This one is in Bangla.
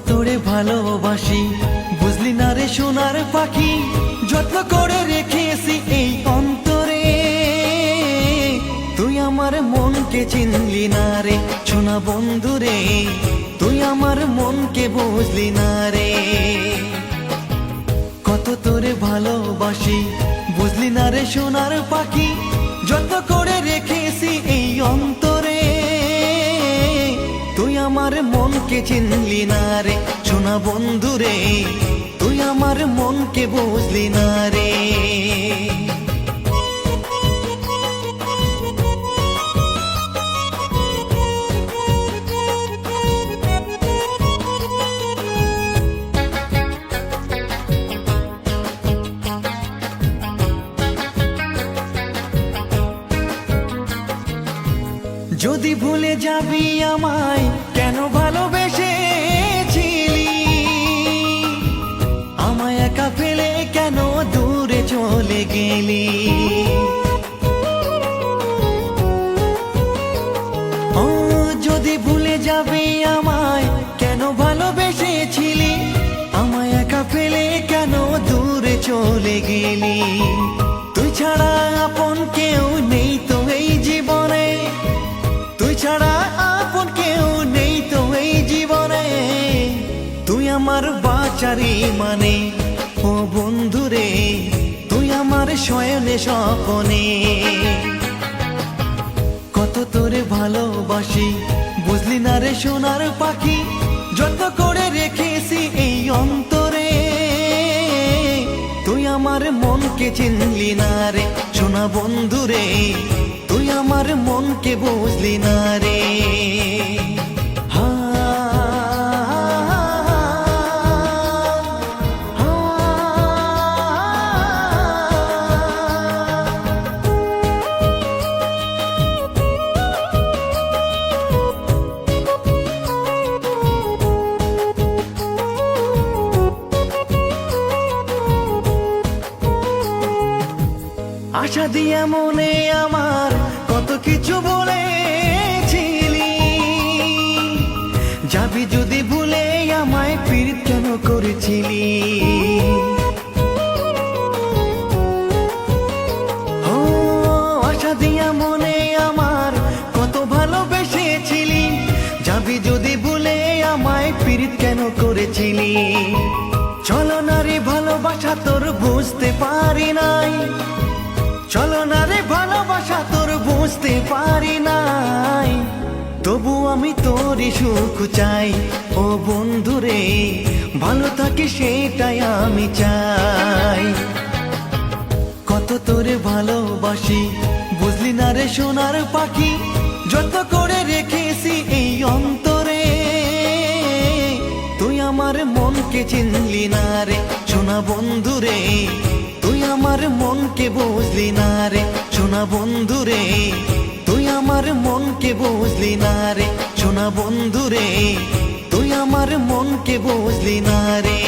তোরে ভালোবাসি বুঝলি না রে সোনার পাখি, যত্ন করে রেখেছি এই অন্তরে। তুই আমার মনকে চিনলি না রে সোনা বন্ধু রে, তুই আমার মনকে বুঝলি না রে। কত তোরে ভালোবাসি বুঝলি না রে সোনার পাখি, যত্ন করে রেখেছি এই অন্তরে। তুই আমার মনকে চিনলি না রে সোনা বন্ধু রে, তুই আমার মনকে বুঝলি না রে। যদি ভুলে যাবি আমায় কেন ভালোবেসেছিলি, আমায় একা ফেলে কেন দূরে চলে গেলি। ও যদি ভুলে যাবি আমায় কেন ভালোবেসেছিলি, আমায় একা ফেলে কেন দূরে চলে গেলি। তুই ছাড়া আপন কেউ নেই তো এই জীবনে, তুই ছাড়া আপন কেউ নেই তো এই জীবনে। তুই আমার বাঁচারি মানে ও বন্ধু রে, তুই আমার শয়নে স্বপনে। কত তোরে ভালোবাসি বুঝলি না রে সোনার পাখি, যত্ন করে রেখেছি এই অন্তরে। তুই আমার মনকে চিনলি না রে সোনা বন্ধু রে, তুই আমার মনকে বুঝলি না রে। আশা দিয়া মনে আমার কত কিছু বলেছিলি, যাবি যদি ভুলে আমায় পীড়িত কেন করেছিলি। ও আশা দিয়া মনে আমার কত ভালোবেসেছিলি, যাবি যদি ভুলে আমায় পীড়িত কেন করেছিলি। চলো না রে ভালোবাসা তোর বুঝতে পারি নাই, চলো না রে ভালোবাসা তোর বুঝতে পারি নাই। তবু আমি তোরই সুখ চাই ও বন্ধু রে, ভালো থাকি সেটাই আমি চাই। কত তোরে ভালোবাসি বুঝলি না রে সোনার পাখি, যত্ন করে রেখেছি এই অন্তরে। তুই আমার মনকে চিনলি না রে সোনা বন্ধু রে, তুই আমার মনকে বুঝলি না রে সোনা বন্ধু রে, তুই আমার মনকে বুঝলি না রে সোনা বন্ধু রে, তুই আমার মনকে বুঝলি না রে।